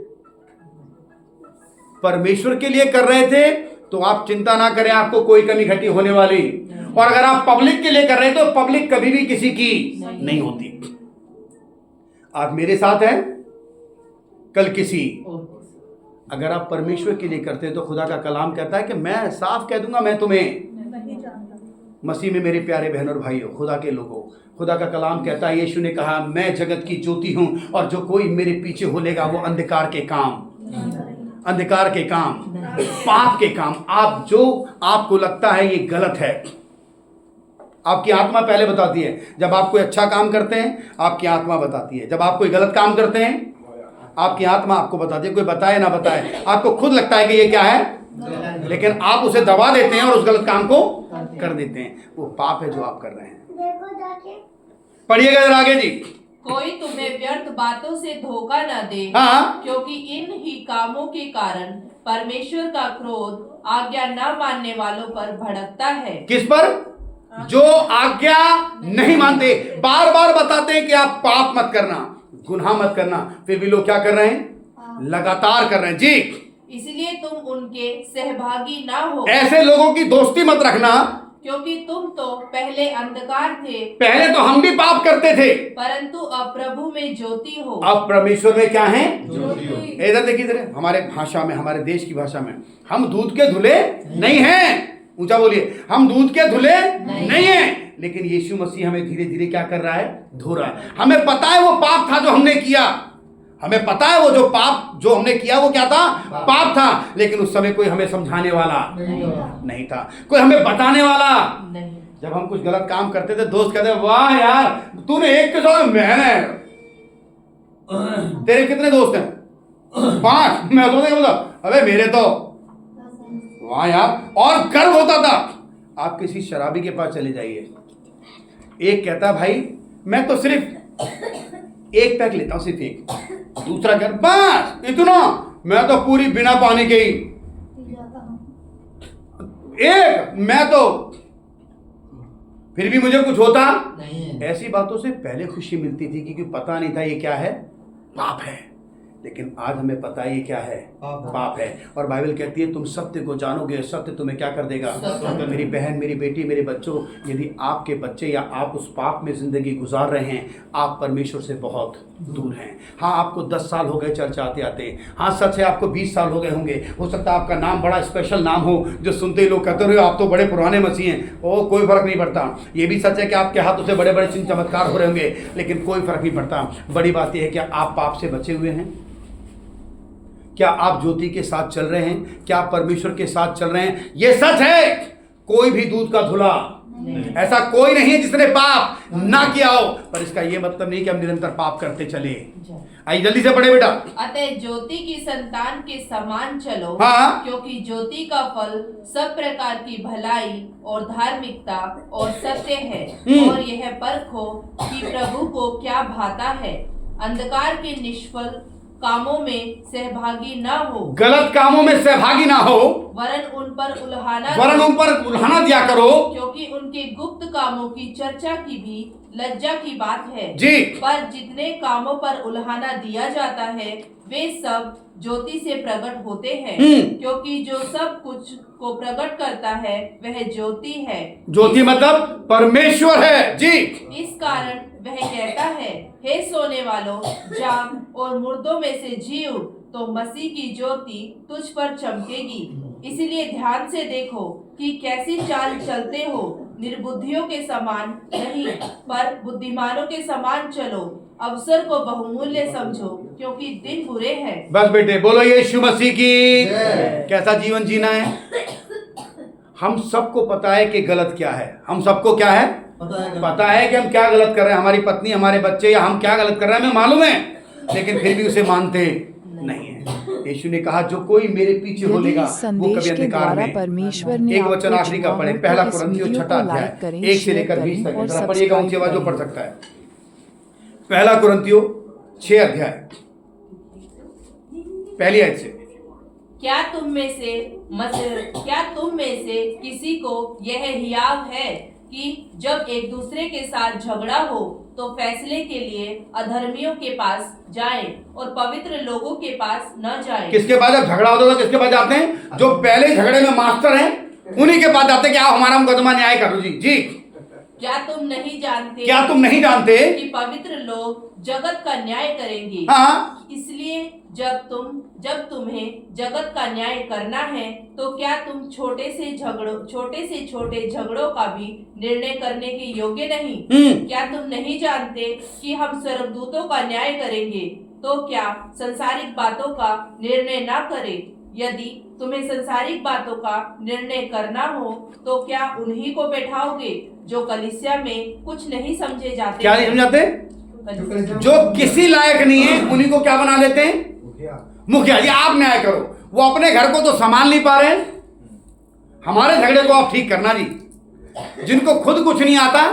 परमेश्वर के लिए कर रहे थे तो आप चिंता ना करें, आपको कोई कमी घटी होने वाली। और अगर आप पब्लिक के लिए कर रहे थे तो पब्लिक कभी भी किसी की नहीं होती। आप मेरे साथ हैं, कल किसी। अगर आप परमेश्वर के लिए करते हैं तो खुदा का कलाम कहता है कि मैं साफ कह दूंगा, मैं तुम्हें। मसीह में मेरे प्यारे बहन और भाइयों, खुदा के लोगों, खुदा का कलाम कहता है, यीशु ने कहा, मैं जगत की ज्योति हूं और जो कोई मेरे पीछे होलेगा वो अंधकार के काम, पाप के काम, आप जो आपको लगता है ये गलत है, आपकी आत्मा पहले बताती है। जब आप कोई अच्छा काम करते हैं आपकी आत्मा बताती है, जब आप कोई गलत काम करते हैं आपकी आत्मा आपको बताती है। कोई बताए ना बताए, आपको खुद लगता है कि ये क्या है, लेकिन आप उसे दबा देते हैं और उस गलत काम को कर देते हैं। वो पाप है जो आप कर रहे हैं। पढ़िएगा जरा आगे जी। कोई तुम्हें व्यर्थ बातों से धोखा न दे, हाँ, क्योंकि इन ही कामों के कारण परमेश्वर का क्रोध आज्ञा न मानने वालों पर भड़कता है। किस पर। जो आज्ञा नहीं मानते, बार बार बताते हैं कि आप पाप मत करना, गुनाह मत करना, फिर भी लोग क्या कर रहे हैं, लगातार कर रहे हैं। जी, इसलिए तुम उनके सहभागी ना हो। ऐसे लोगों की दोस्ती मत रखना क्योंकि तुम तो पहले अंधकार थे, पहले तो हम भी पाप करते थे, परंतु अब प्रभु में ज्योति हो। अब परमेश्वर में क्या है? ज्योति। इधर देखिए, इधर हमारे भाषा में, हमारे देश की भाषा में, हम दूध के धुले नहीं हैं। ऊंचा बोलिए, हम दूध के धुले नहीं हैं, लेकिन यीशु मसीह हमें धीरे धीरे क्या कर रहा है? धो रहा है। हमें पता है वो पाप था जो हमने किया, हमें पता है वो जो पाप जो हमने किया वो क्या था? पाप था। लेकिन उस समय कोई हमें समझाने वाला नहीं था, कोई हमें बताने वाला नहीं। जब हम कुछ गलत काम करते थे, दोस्त कहते वाह यार तूने एक के साथ मैंने, तेरे कितने दोस्त हैं? 5। मैं तो बोला अबे मेरे तो, वाह यार। और गर्व होता था। आप किसी शराबी के पास चले जाइए, एक कहता भाई मैं तो सिर्फ एक पैक लेता हूं, सिर्फ एक। दूसरा कहता बस इतना, मैं तो पूरी बिना पानी के ही एक, मैं तो फिर भी मुझे कुछ होता नहीं। ऐसी बातों से पहले खुशी मिलती थी क्योंकि पता नहीं था ये क्या है? पाप है। लेकिन आज हमें पता है ये क्या है? पाप है। और बाइबल कहती है तुम सत्य को जानोगे, सत्य तुम्हें क्या कर देगा? तो मेरी बहन, मेरी बेटी, मेरे बच्चों, यदि आपके बच्चे या आप उस पाप में जिंदगी गुजार रहे हैं, आप परमेश्वर से बहुत दूर हैं। हाँ, आपको 10 साल हो गए चर्च आते आते, हाँ सच है आपको 20 साल हो गए होंगे, हो सकता है आपका नाम बड़ा स्पेशल नाम हो जो सुनते ही लोग कहते रहे आप तो बड़े पुराने मसीह हैं। ओ कोई फर्क नहीं पड़ता। ये भी सच है कि आपके हाथों से बड़े बड़े चिन्ह चमत्कार हो रहे होंगे, लेकिन कोई फर्क नहीं पड़ता। बड़ी बात यह है कि आप पाप से बचे हुए हैं। क्या आप ज्योति के साथ चल रहे हैं? क्या आप परमेश्वर के साथ चल रहे हैं? ये सच है, कोई भी दूध का धुला ऐसा कोई नहीं है जिसने पाप ना किया हो। पर इसका ये मतलब नहीं कि हम निरंतर पाप करते चले। आइए जल्दी से पढ़े बेटा। अतः ज्योति की संतान के समान चलो, हाँ। क्योंकि ज्योति का फल सब प्रकार की भलाई और धार्मिकता और सत्य है। और यह परखो कि प्रभु को क्या भाता है। अंधकार के निष्फल कामों में सहभागी न हो, गलत कामों में सहभागी ना हो, वरन उन पर उल्हाना दिया करो, क्योंकि उनके गुप्त कामों की चर्चा की भी लज्जा की बात है जी। पर जितने कामों पर उल्हाना दिया जाता है वे सब ज्योति से प्रकट होते हैं, क्योंकि जो सब कुछ को प्रकट करता है वह ज्योति है। ज्योति मतलब परमेश्वर है जी। इस कारण वह कहता है, हे सोने वालों जाग और मुर्दों में से जी उठ, तो मसीह की ज्योति तुझ पर चमकेगी। इसलिए ध्यान से देखो कि कैसी चाल चलते हो, निर्बुद्धियों के समान नहीं पर बुद्धिमानों के समान चलो। अवसर को बहुमूल्य समझो, क्योंकि दिन बुरे हैं। बस बेटे बोलो यीशु मसीह की। कैसा जीवन जीना है? हम सबको पता है कि गलत क्या है। हम सबको क्या है? पता है कि हम क्या गलत कर रहे हैं। हमारी पत्नी, हमारे बच्चे या हम क्या गलत कर रहे हैं हमें मालूम है, लेकिन फिर भी उसे मानते नहीं है। यीशु ने कहा जो कोई मेरे पीछे हो लेगा वो कभी अंधकार में। परमेश्वर ने एक वचन आखिरी का पढ़े, पहला तो इस कुरिन्थियों वीडियो 6 को लाइक अध्याय करें, 1 से शेयर लेकर 20 करें और तक। जरा पढ़िएगा, ऊंची आवाज जो पढ़ सकता है। पहला कुरिन्थियों 6 अध्याय पहली आयत से। क्या तुम में से किसी को यह हियाव है कि जब एक दूसरे के साथ झगड़ा हो तो फैसले के लिए अधर्मियों के पास जाएं और पवित्र लोगों के पास न जाएं? किसके पास जब झगड़ा होता है किसके पास जाते हैं? जो पहले झगड़े में मास्टर हैं उन्हीं के पास जाते हैं कि आप हमारा मुकदमा न्याय करो जी। जी क्या तुम नहीं जानते कि पवित्र लोग जगत का न्याय करेंगे? हाँ। इसलिए जब तुम्हें जगत का न्याय करना है तो क्या तुम छोटे से छोटे झगड़ों का भी निर्णय करने के योग्य नहीं? क्या तुम नहीं जानते कि हम स्वर्गदूतों का न्याय करेंगे तो क्या संसारिक बातों का निर्णय ना करें? यदि तुम्हें संसारिक बातों का निर्णय करना हो तो क्या उन्हीं को बैठाओगे जो कलीसिया में कुछ नहीं समझे जाते? क्या नहीं समझाते? जो किसी लायक नहीं है उन्हीं को क्या बना देते हैं? मुखिया। ये आप न्याय करो। वो अपने घर को तो संभाल नहीं पा रहे हैं, हमारे झगड़े को आप ठीक करना जी। जिनको खुद कुछ नहीं आता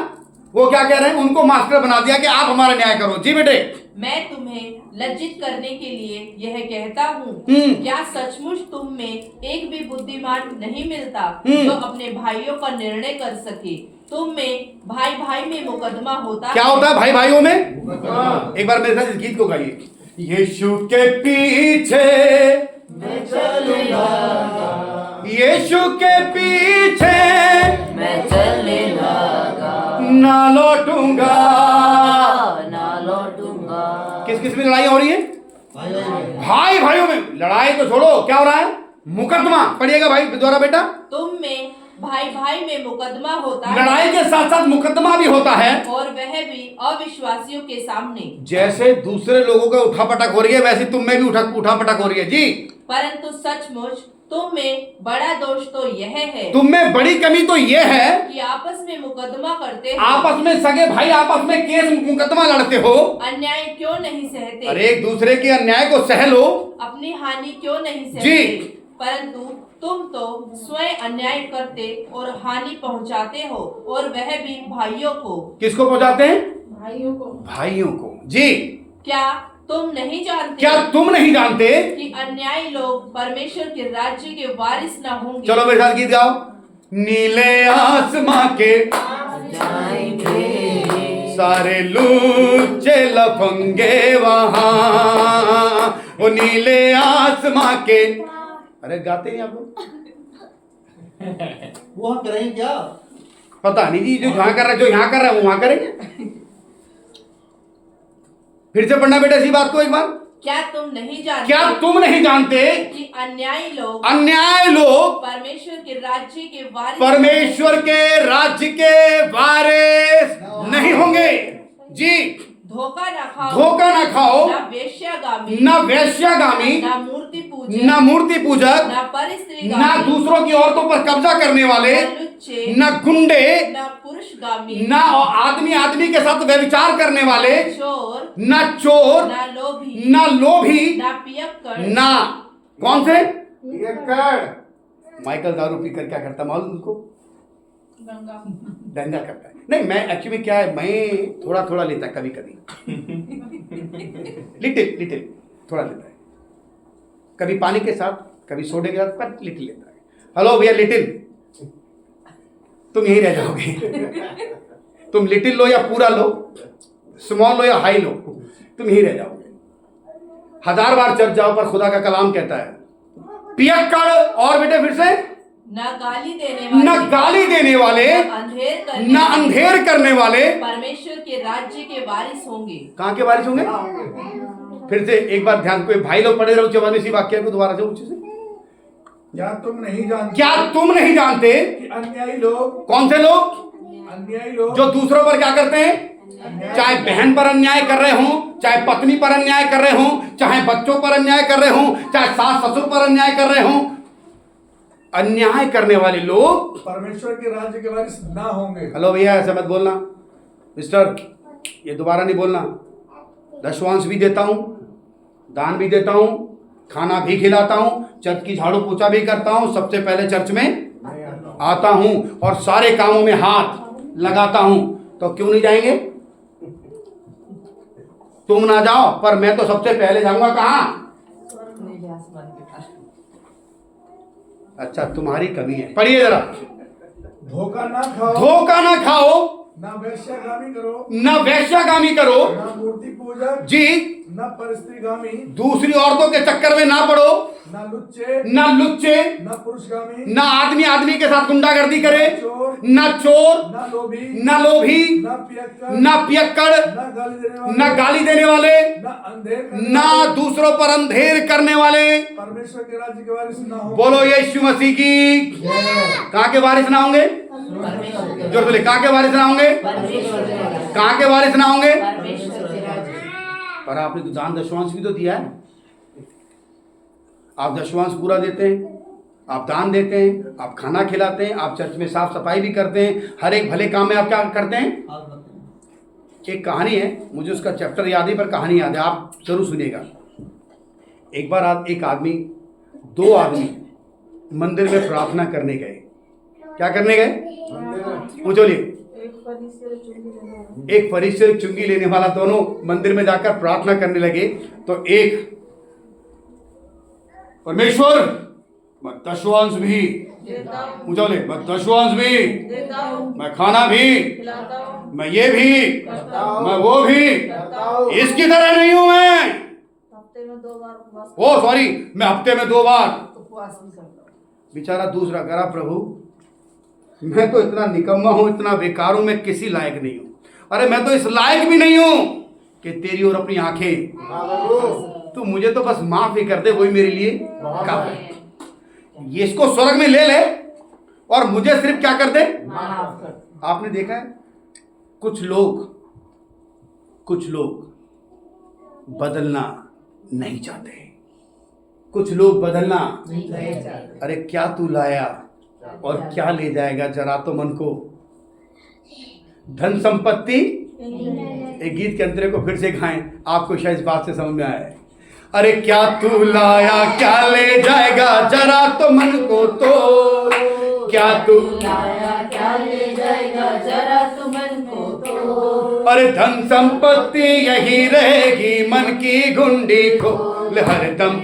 वो क्या कह रहे हैं? उनको मास्टर बना दिया कि आप हमारा न्याय करो। जी बेटे। मैं तुम्हें लज्जित करने के लिए यह कहता हूँ, क्या सचमुच तुम में एक भी बुद्धिमान नहीं मिलता जो अपने भाइयों का निर्णय कर सके? तुम में भाई में मुकदमा होता क्या होता है भाई भाइयों में? एक बार मेरे साथ इस गीत को गाइए। यीशु के पीछे मैं चलूंगा, यीशु के पीछे मैं मैं चलने लगा, ना लौटूंगा। ना लौटूंगा। किस किस में लड़ाई हो रही है? भाई भाइयों में। लड़ाई तो छोड़ो, क्या हो रहा है? मुकदमा। पढ़िएगा भाई द्वारा बेटा। तुम में भाई भाई में मुकदमा होता है, लड़ाई के साथ साथ मुकदमा भी होता है, और वह भी अविश्वासियों के सामने। जैसे दूसरे लोगों का उठापटक हो रही है वैसे तुम में भी उठापटक हो रही है जी। परंतु सचमुच तुम में बड़ा दोष तो यह है तुम में बड़ी कमी तो यह है कि आपस में मुकदमा करते हो, आपस में सगे भाई आपस में केस मुकदमा लड़ते हो। अन्याय क्यों नहीं सहते, अरे एक दूसरे के अन्याय को सह लो। अपनी हानि क्यों नहीं सहते। जी। परंतु तुम तो स्वयं अन्याय करते और हानि पहुंचाते हो, और वह भी भाइयों को। किसको पहुंचाते हैं? भाइयों को। भाइयों को जी। क्या तुम नहीं जानते, क्या तुम नहीं जानते कि अन्यायी लोग परमेश्वर के राज्य के वारिस न होंगे। चलो मेरे साथ गीत गाओ। नीले आसमां के जाएंगे सारे लूचे लफंगे वहां, वो नीले आसमां के। अरे गाते हैं आप लोग? वो करेंगे क्या? पता नहीं जी, जो यहाँ कर रहा है, जो यहाँ कर रहा है वो वहां करेंगे। फिर से पढ़ना बेटा इसी बात को एक बार। क्या तुम नहीं जानते, क्या तुम नहीं जानते कि अन्यायी लोग परमेश्वर के राज्य के वारिस परमेश्वर के राज्य के वारिस नहीं होंगे जी। धोखा न खाओ, धोखा न खाओ, न वेश्यागामी, न वेश्यागामी, न मूर्ति पूजक, न मूर्ति पूजक, न परस्त्री, न दूसरों की औरतों पर कब्जा करने वाले, लुच्चे, न गुंडे, न पुरुषगामी, न आदमी आदमी के साथ व्यभिचार करने वाले, चोर, न चोर, न लोभी, न लोभी, न पियक्कड़, न कौन से माइकल दारू पीकर क्या करता मालूम उनको? दंगा करता है। नहीं, मैं एक्चुअली क्या है, मैं थोड़ा थोड़ा लेता है कभी कभी, लिटिल लिटिल थोड़ा लेता है, कभी पानी के साथ कभी सोडे के साथ, पर लिटिल लेता है। हेलो भैया लिटिल, तुम यहीं रह जाओगे। तुम लिटिल लो या पूरा लो, स्मॉल लो या हाई लो, तुम यहीं रह जाओगे। 1000 बार चर्च जाओ पर खुदा का कलाम कहता है पियक्कड़, और बेटे फिर से, न गाली देने वाले, न गाली देने वाले, न अंधेर करने वाले परमेश्वर के राज्य के वारिस होंगे। कहाँ के वारिस होंगे? फिर से एक बार ध्यान, कोई भाई लोग पढ़े रहो जवानी सी वाक्य को दोबारा से ऊंचे से। क्या तुम नहीं जानते, क्या तुम नहीं जानते कि अन्यायी लोग, कौन से लोग? अन्यायी लोग जो दूसरों पर क्या करते हैं? चाहे बहन पर अन्याय कर रहे हों, चाहे पत्नी पर अन्याय कर रहे हों, चाहे बच्चों पर अन्याय कर रहे हों, चाहे सास ससुर पर अन्याय कर रहे हों, अन्याय करने वाले लोग परमेश्वर के राज्य के वारिस ना होंगे। हेलो भैया, ऐसा मत बोलना मिस्टर, ये दोबारा नहीं बोलना। दशवांश भी देता हूँ, दान भी देता हूँ, खाना भी खिलाता हूँ, चर्च की झाड़ू पोछा भी करता हूँ, सबसे पहले चर्च में आता हूँ और सारे कामों में हाथ लगाता हूँ, तो क्यों नहीं जाएंगे? तुम ना जाओ पर मैं तो सबसे पहले जाऊंगा। कहाँ? अच्छा, तुम्हारी कमी है, पढ़िए जरा। धोखा ना खाओ, धोखा ना खाओ, ना वेश्यागामी करो, न वेश्यागामी करो ना मूर्ति पूजक, जी, ना परस्त्रीगामी, दूसरी औरतों के चक्कर में ना पड़ो, ना लुच्चे, न पुरुषगामी, न आदमी आदमी के साथ गुंडागर्दी करे, चोर, न चोर, ना लोभी, न लोभी, ना पियक्कड़, न पियक्कड़, ना गाली देने वाले, न गाली देने वाले, ना अंधेर करने न वाले, दूसरों पर अंधेर करने वाले। परमेश्वर के राज्य के वारिस ना हो। बोलो यीशु मसीह की। कहाँ के वारिस ना होंगे? जोर बोले, कहाँ के वारिस ना होंगे? कहाँ के वारिस ना होंगे? पर आपने तो दान दशवांश भी तो दिया है। आप दशवांश पूरा देते हैं, आप दान देते हैं, आप खाना खिलाते हैं, आप चर्च में साफ सफाई भी करते हैं, हर एक भले काम में आप क्या करते हैं? एक कहानी है, मुझे उसका चैप्टर याद है पर कहानी याद है, आप जरूर सुनिएगा। एक बार एक आदमी, 2 आदमी मंदिर में प्रार्थना करने गए। क्या करने गए? पूछोलिए। एक फरीसी और चुंगी लेने वाला दोनों मंदिर में जाकर प्रार्थना करने लगे। तो एक, परमेश्वर मैं दशवांश भी, पूछोले, मैं दशवांश भी, मैं खाना भी, मैं ये भी, मैं वो भी, इसकी तरह नहीं हूं मैं। ओ सॉरी, मैं हफ्ते में 2 बार। बेचारा दूसरा करा, प्रभु मैं तो इतना निकम्मा हूं, इतना बेकार हूं, मैं किसी लायक नहीं हूं। अरे मैं तो इस लायक भी नहीं हूं कि तेरी और अपनी आंखें, तू मुझे तो बस माफ ही कर दे, वही मेरे लिए काफी है। ये इसको स्वर्ग में ले ले और मुझे सिर्फ क्या कर दे, आपने देखा है कुछ लोग बदलना नहीं चाहते, कुछ लोग बदलना अरे क्या तू लाया और क्या ले जाएगा, जरा तो मन को धन संपत्ति। एक गीत के अंतरे को फिर से गाएं, आपको शायद इस बात से समझ में आए। अरे क्या तू लाया क्या ले जाएगा, जरा तो मन को तो, क्या तू लाया क्या ले जाएगा, जरा तो मन को तो। अरे धन संपत्ति यही रहेगी, मन की गुंडी खोल हरदम।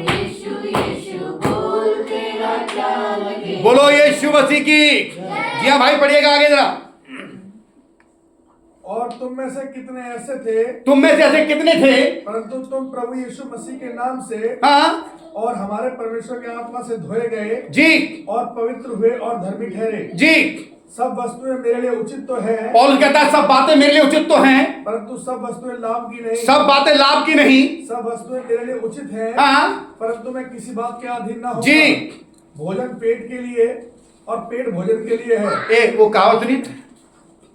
बोलो यीशु मसीह की। जी हाँ भाई, पढ़िएगा आगे जरा। और तुम में से कितने ऐसे थे, तुम में से ऐसे कितने थे, परंतु तुम प्रभु यीशु मसीह के नाम से हाँ और हमारे परमेश्वर के आत्मा से धोए गए जी, और पवित्र हुए और धर्मी ठहरे। जी। सब वस्तुएं मेरे लिए उचित तो है, पौलुस कहता है सब बातें मेरे लिए उचित तो हैं, परंतु सब वस्तुएं लाभ की नहीं। सब बातें लाभ की नहीं। सब वस्तुएं मेरे लिए उचित हैं, हाँ परंतु मैं किसी बात के अधीन ना हूँ। जी। भोजन पेट के लिए और पेट भोजन के लिए है। एक वो कहावत सुनी,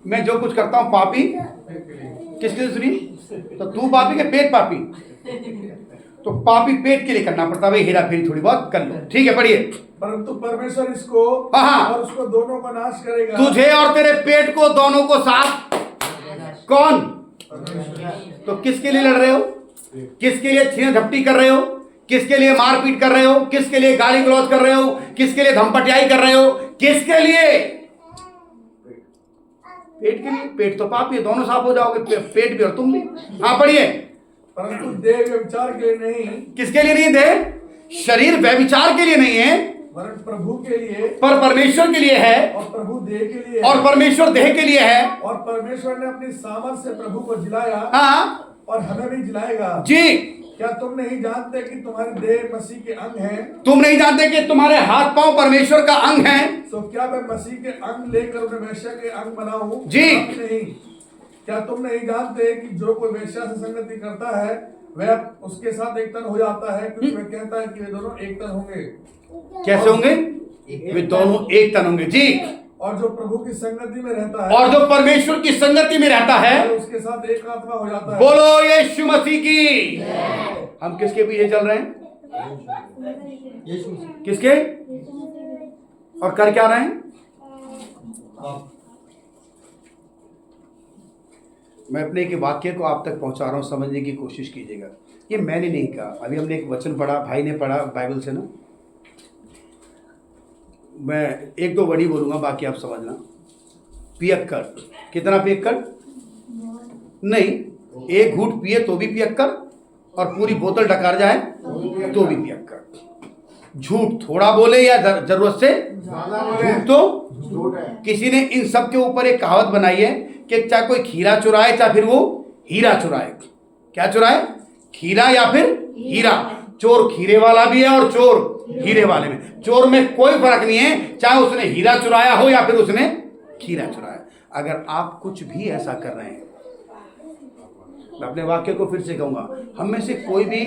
मैं जो कुछ करता हूँ पापी किसके लिए सुनी, तो तू पापी के पेट पापी, तो पापी पेट के लिए करना पड़ता है, हेरा फेरी थोड़ी बहुत कर लो, ठीक है। पढ़िए। परंतु परमेश्वर इसको हाँ। और उसको दोनों को नाश करेगा। तुझे और तेरे पेट को दोनों को साफ, कौन, तो किसके लिए लड़ रहे हो, किसके लिए छीना झपटी कर रहे हो, किसके लिए मारपीट कर रहे हो, किसके लिए गाली गलौज कर रहे हो, किसके लिए धमपटियाई कर रहे हो, किसके लिए, पेट के लिए। पेट तो पापी है, दोनों साफ हो जाओगे, पेट भी और तुम भी। हाँ पढ़िए। परंतु देह व्यभिचार के लिए नहीं, किसके लिए नहीं, देह शरीर व्यभिचार के लिए नहीं है, वरन प्रभु के लिए, पर परमेश्वर के लिए है, और प्रभु देह के लिए, और परमेश्वर देह के लिए है। और परमेश्वर ने अपनी सामर्थ से प्रभु को जिलाया, हाँ और हमें भी जिलाएगा। जी। क्या तुम नहीं जानते कि तुम्हारे देह मसीह के अंग हैं? तुम नहीं जानते कि तुम्हारे हाथ पांव परमेश्वर का अंग है। तो क्या मैं मसीह के अंग लेकर उन्हें वेश्या के अंग बनाऊं? जी। नहीं। क्या तुम नहीं जानते कि जो कोई वेश्या से संगति करता है वह उसके साथ एक तन हो जाता है, क्योंकि वह कहता है कि वे दोनों एक तन होंगे। कैसे होंगे, वे दोनों एक तन होंगे। जी। और जो प्रभु की संगति में रहता है, और जो परमेश्वर की संगति में रहता है, वह उसके साथ एक आत्मा हो जाता है। बोलो यीशु मसीह की। हम किसके पीछे चल रहे हैं, किसके, और कर क्या रहे हैं। मैं अपने एक वाक्य को आप तक पहुंचा रहा हूं, समझने की कोशिश कीजिएगा। ये मैंने नहीं कहा, अभी हमने एक वचन पढ़ा, भाई ने पढ़ा बाइबल से ना, मैं एक दो वर्ड ही बोलूंगा, बाकी आप समझना। पियक्कर, कितना पियक्कर नहीं, एक घूंट पिए तो भी पियक्कर, और पूरी बोतल डकार जाए तो भी पियक्कर। झूठ थोड़ा बोले या जरूरत से झूठ तो, किसी ने इन सब के ऊपर एक कहावत बनाई है कि चाहे कोई खीरा चुराए चाहे फिर वो हीरा चुराए। क्या चुराए, खीरा या फिर हीरा। चोर खीरे वाला भी है और चोर हीरे वाले में, चोर में कोई फर्क नहीं है, चाहे उसने हीरा चुराया हो या फिर उसने खीरा चुराया। अगर आप कुछ भी ऐसा कर रहे हैं, मैं अपने वाक्य को फिर से कहूंगा, हम में से कोई भी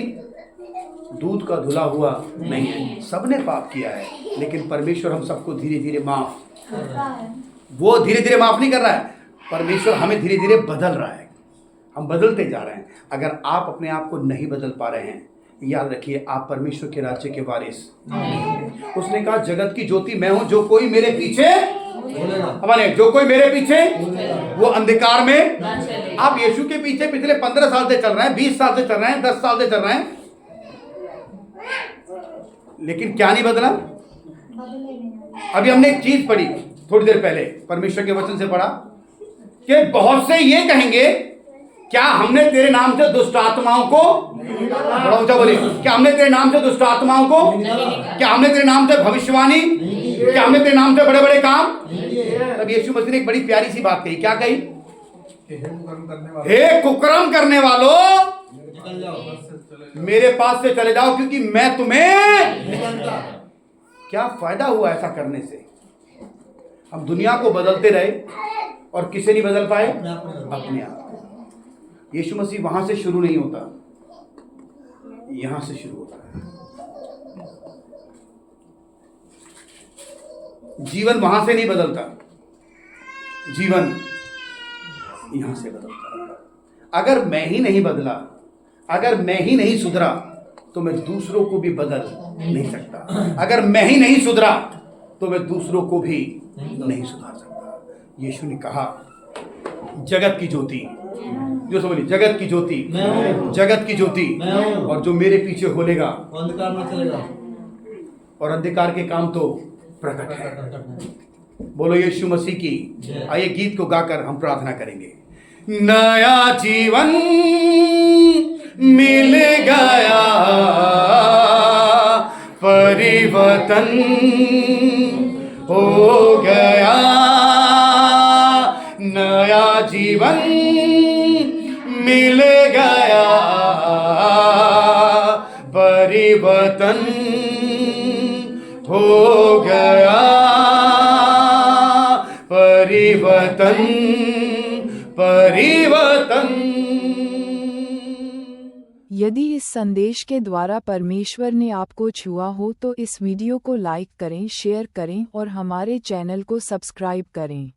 दूध का धुला हुआ नहीं है, सबने पाप किया है, लेकिन परमेश्वर हम सबको धीरे धीरे माफ, वो धीरे धीरे माफ नहीं कर रहा है, परमेश्वर हमें धीरे धीरे बदल रहा है, हम बदलते जा रहे हैं। अगर आप अपने आप को नहीं बदल पा रहे हैं, याद रखिए आप परमेश्वर के राज्य के वारिस। उसने कहा जगत की ज्योति मैं हूं, जो कोई मेरे पीछे, हमारे जो कोई मेरे पीछे वो अंधकार में। आप यीशु के पीछे पिछले 15 साल से चल रहे हैं, 20 साल से चल रहे हैं, 10 साल से चल रहे हैं, लेकिन क्या नहीं बदला। अभी हमने एक चीज पढ़ी थोड़ी देर पहले, परमेश्वर के वचन से पढ़ा कि बहुत से ये कहेंगे क्या हमने तेरे नाम से दुष्ट आत्माओं को, बड़ा ऊंचा बोलिए, क्या हमने तेरे नाम से दुष्ट आत्माओं को, क्या हमने तेरे नाम से भविष्यवाणी, क्या हमने तेरे नाम से बड़े बड़े काम। तब यीशु मसीह ने एक बड़ी प्यारी सी बात कही, क्या कही, हे कुकर्म करने वालों मेरे पास से चले जाओ, क्योंकि मैं तुम्हें, क्या फायदा हुआ ऐसा करने से। हम दुनिया को बदलते रहे और किसे नहीं बदल पाए? अपने आप। यीशु मसीह वहां से शुरू नहीं होता, यहां से शुरू होता है। जीवन वहां से नहीं बदलता, जीवन यहां से बदलता है। अगर मैं ही नहीं बदला, अगर मैं ही नहीं सुधरा, तो मैं दूसरों को भी बदल नहीं सकता। अगर मैं ही नहीं सुधरा, तो मैं दूसरों को भी नहीं सुधार सकता। यीशु ने कहा, जगत की ज्योति, जो समझिए, जगत की ज्योति, जगत की ज्योति, और जो मेरे पीछे होलेगा अंधकार में चलेगा, और अंधकार के काम तो प्रकट है। बोलो यीशु मसीह की। आइए गीत को गाकर हम प्रार्थना करेंगे। नया जीवन मिल गया, परिवर्तन हो गया, नया जीवन मिल गया, परिवर्तन हो गया, परिवर्तन, परिवर्तन। यदि इस संदेश के द्वारा परमेश्वर ने आपको छुआ हो तो इस वीडियो को लाइक करें, शेयर करें और हमारे चैनल को सब्सक्राइब करें।